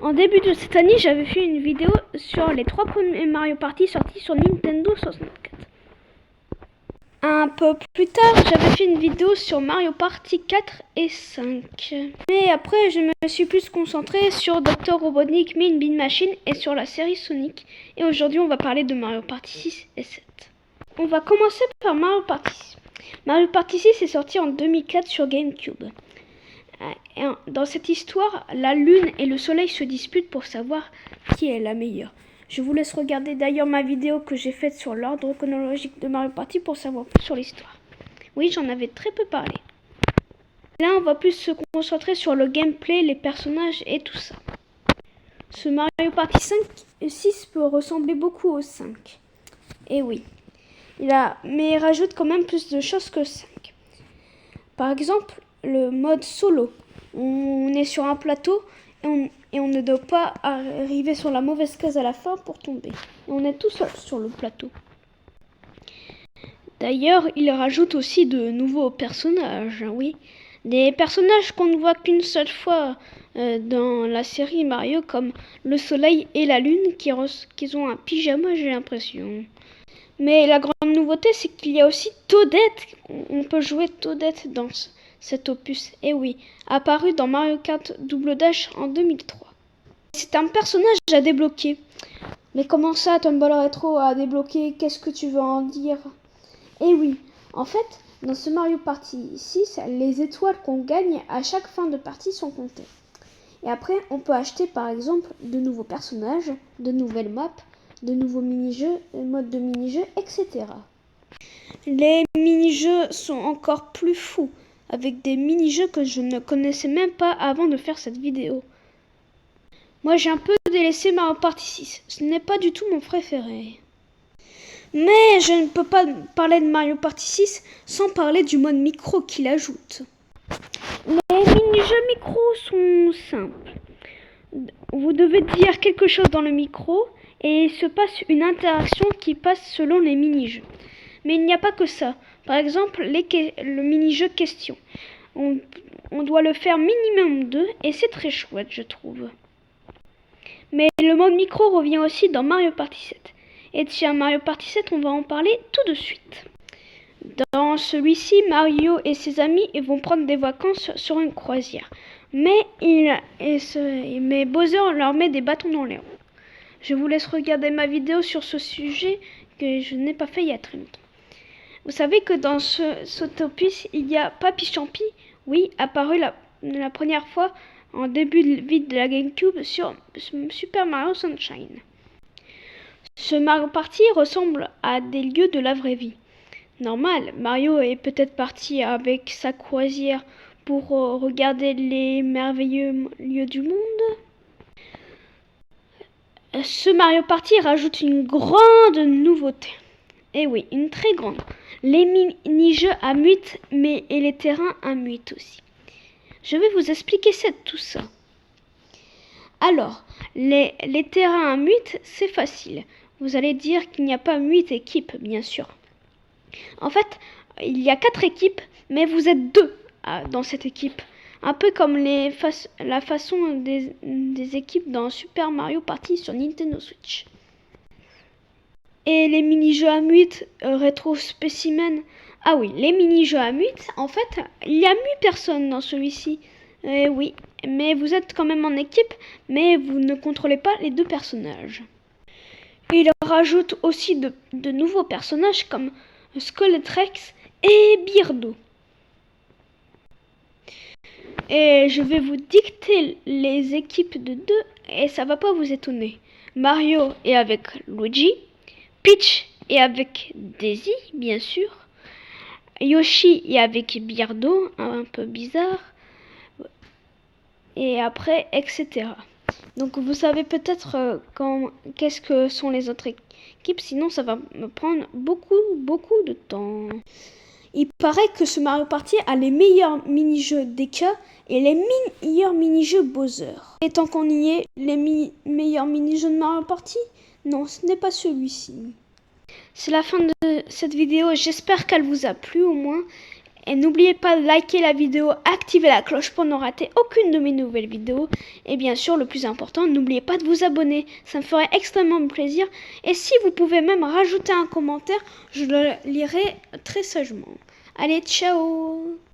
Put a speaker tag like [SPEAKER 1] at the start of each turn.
[SPEAKER 1] En début de cette année, j'avais fait une vidéo sur les 3 premiers Mario Party sortis sur Nintendo 64. Un peu plus tard, j'avais fait une vidéo sur Mario Party 4 et 5. Mais après, je me suis plus concentrée sur Dr. Robotnik, Mean Bean Machine et sur la série Sonic. Et aujourd'hui, on va parler de Mario Party 6 et 7. On va commencer par Mario Party 6. Mario Party 6 est sorti en 2004 sur GameCube. Dans cette histoire, la lune et le soleil se disputent pour savoir qui est la meilleure. Je vous laisse regarder d'ailleurs ma vidéo que j'ai faite sur l'ordre chronologique de Mario Party pour savoir plus sur l'histoire. Oui, j'en avais très peu parlé. Là, on va plus se concentrer sur le gameplay, les personnages et tout ça. Ce Mario Party 5 et 6 peut ressembler beaucoup au 5. Et oui, mais il rajoute quand même plus de choses que 5. Par exemple, le mode solo. On est sur un plateau et on ne doit pas arriver sur la mauvaise case à la fin pour tomber. Et on est tout seul sur le plateau. D'ailleurs, il rajoute aussi de nouveaux personnages, oui. Des personnages qu'on ne voit qu'une seule fois dans la série Mario, comme le soleil et la lune, qui ont un pyjama, j'ai l'impression. Mais la grande nouveauté, c'est qu'il y a aussi Toadette. On peut jouer Toadette dans cet opus. Et oui, apparu dans Mario Kart Double Dash en 2003. C'est un personnage à débloquer. Mais comment ça, Tumble Retro à débloquer? Qu'est-ce que tu veux en dire? Et oui, en fait, dans ce Mario Party 6, les étoiles qu'on gagne à chaque fin de partie sont comptées. Et après, on peut acheter par exemple de nouveaux personnages, de nouvelles maps, de nouveaux mini-jeux, modes de mini-jeux, etc. Les mini-jeux sont encore plus fous, avec des mini-jeux que je ne connaissais même pas avant de faire cette vidéo. Moi, j'ai un peu délaissé Mario Party 6. Ce n'est pas du tout mon préféré. Mais je ne peux pas parler de Mario Party 6 sans parler du mode micro qu'il ajoute. Les mini-jeux micro sont simples. Vous devez dire quelque chose dans le micro et il se passe une interaction qui passe selon les mini-jeux. Mais il n'y a pas que ça. Par exemple, le mini-jeu question. On doit le faire minimum 2 et c'est très chouette, je trouve. Mais le mode micro revient aussi dans Mario Party 7. Et tiens, Mario Party 7, on va en parler tout de suite. Dans celui-ci, Mario et ses amis vont prendre des vacances sur une croisière. Mais Bowser leur met des bâtons dans les roues. Je vous laisse regarder ma vidéo sur ce sujet que je n'ai pas fait il y a très longtemps. Vous savez que dans cet opus, il y a Papy Champi, oui, apparu la première fois en début de vie de la GameCube sur Super Mario Sunshine. Ce Mario Party ressemble à des lieux de la vraie vie. Normal, Mario est peut-être parti avec sa croisière pour regarder les merveilleux lieux du monde. Ce Mario Party rajoute une grande nouveauté. Et oui, une très grande. Les mini-jeux à muite, et les terrains à muite aussi. Je vais vous expliquer tout ça. Alors, les terrains à muite, c'est facile. Vous allez dire qu'il n'y a pas 8 équipes, bien sûr. En fait, il y a 4 équipes, mais vous êtes 2 dans cette équipe. Un peu comme la façon des équipes dans Super Mario Party sur Nintendo Switch. Et les mini-jeux à 8, Retro Specimen. Ah oui, les mini-jeux à 8, en fait, il y a 8 personnes dans celui-ci. Oui, mais vous êtes quand même en équipe, mais vous ne contrôlez pas les 2 personnages. Il rajoute aussi de nouveaux personnages comme Skulltrex et Birdo. Et je vais vous dicter les équipes de 2 et ça va pas vous étonner. Mario est avec Luigi, Peach est avec Daisy, bien sûr, Yoshi est avec Birdo, un peu bizarre, et après, etc. Donc vous savez peut-être qu'est-ce que sont les autres équipes, sinon ça va me prendre beaucoup de temps. Il paraît que ce Mario Party a les meilleurs mini-jeux d'Eka et les meilleurs mini-jeux Bowser. Et tant qu'on y est, les meilleurs mini-jeux de Mario Party? Non, ce n'est pas celui-ci. C'est la fin de cette vidéo, j'espère qu'elle vous a plu au moins. Et n'oubliez pas de liker la vidéo, activer la cloche pour ne rater aucune de mes nouvelles vidéos. Et bien sûr, le plus important, n'oubliez pas de vous abonner, ça me ferait extrêmement plaisir. Et si vous pouvez même rajouter un commentaire, je le lirai très sagement. Allez, ciao!